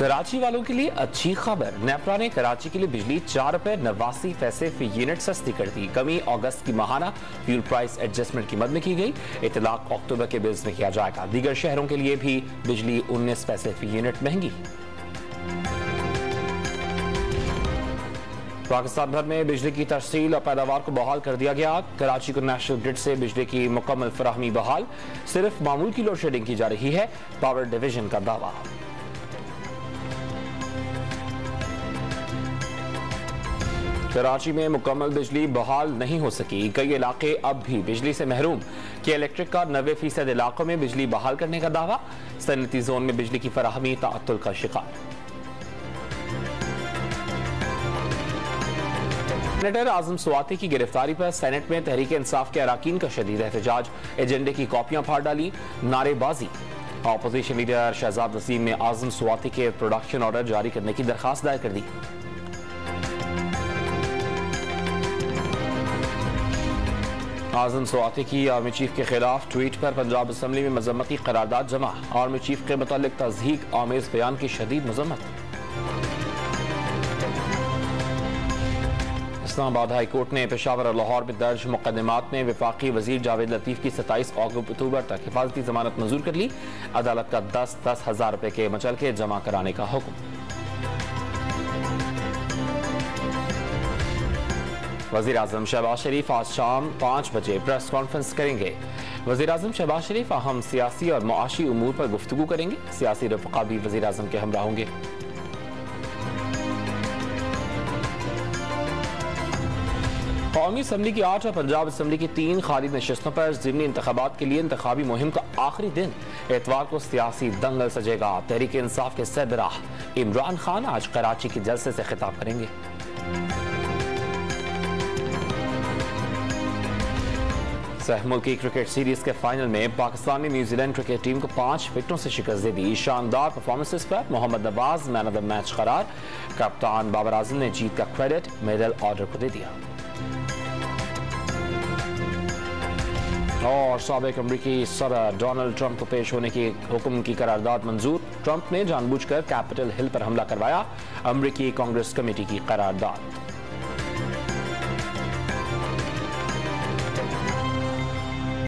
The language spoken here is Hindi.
कराची वालों के लिए अच्छी खबर। नेपरा ने कराची के लिए बिजली ₹4.89 फी यूनिट सस्ती कर दी। कमी अगस्त की माहाना फ्यूल प्राइस एडजस्टमेंट की मद में की गई। इतलाक अक्टूबर के बिल्स में किया जाएगा। दीगर शहरों के लिए भी बिजली 19 पैसे फी यूनिट महंगी। पाकिस्तान भर में बिजली की तरसील और पैदावार को बहाल कर दिया गया। कराची को नेशनल ग्रिड से बिजली की मुकम्मल फराहमी बहाल। सिर्फ मामूल की लोड शेडिंग की जा रही है, पावर डिवीजन का दावा। कराची में मुकम्मल बिजली बहाल नहीं हो सकी। कई इलाके अब भी बिजली से महरूम। के इलेक्ट्रिक का 90% इलाकों में बिजली बहाल करने का दावा। सनती जोन में बिजली की फराहमी ताअत्तुल का शिकार। सेनेटर आजम स्वाति की गिरफ्तारी पर सेनेट में तहरीक इंसाफ के अराकीन का शदीद एहतजाज। एजेंडे की कॉपियां फाड़ डाली, नारेबाजी। अपोजिशन लीडर शहजाद वसीम ने आजम स्वाति के प्रोडक्शन ऑर्डर जारी करने की दरखास्त दायर कर दी। आजम स्वाति की आर्मी चीफ के खिलाफ ट्वीट पर पंजाब असम्बली में मजम्मती करारदाद जमा। आर्मी चीफ के मुतालिक तज़हीक आमेज बयान की शदीद मजम्मत। इस्लामाबाद हाई कोर्ट ने पेशावर और लाहौर में दर्ज मुकदमात में वफाकी वजीर जावेद लतीफ की 27 अक्टूबर तक हिफाजती जमानत मंजूर कर ली। अदालत का 10-10 हज़ार रुपए के मचलके जमा कराने का हुक्म। वज़ीर आज़म शहबाज शरीफ आज शाम 5 बजे प्रेस कॉन्फ्रेंस करेंगे। वज़ीर आज़म शहबाज शरीफ अहम सियासी और मुआशी उमूर पर गुफ्तगू करेंगे। सियासी रफ़क़ा भी वज़ीर आज़म के हमरा होंगे। कौमी असम्बली की 8 और पंजाब असम्बली की 3 खाली नशस्तों पर ज़िमनी इंतखाबात के लिए इंतखाबी मुहिम का आखिरी दिन। एतवार को सियासी दंगल सजेगा। तहरीक इंसाफ के सरबराह इमरान खान आज कराची के जलसे से खिताब करेंगे। सह मुल्की क्रिकेट सीरीज के फाइनल में पाकिस्तान ने न्यूजीलैंड क्रिकेट टीम को 5 विकेटों से शिकस्त दे दी। शानदार परफॉर्मेंसेस पर Mohammad Nawaz man of the match करार। कप्तान बाबर आजम ने जीत का क्रेडिट मेडल ऑर्डर को दे दिया। और साबिक अमरीकी सदर डोनाल्ड ट्रंप को पेश होने की हुक्म की करारदाद मंजूर। ट्रंप ने जानबूझकर कैपिटल हिल पर हमला करवाया। अमरीकी कांग्रेस कमेटी की करारदाद।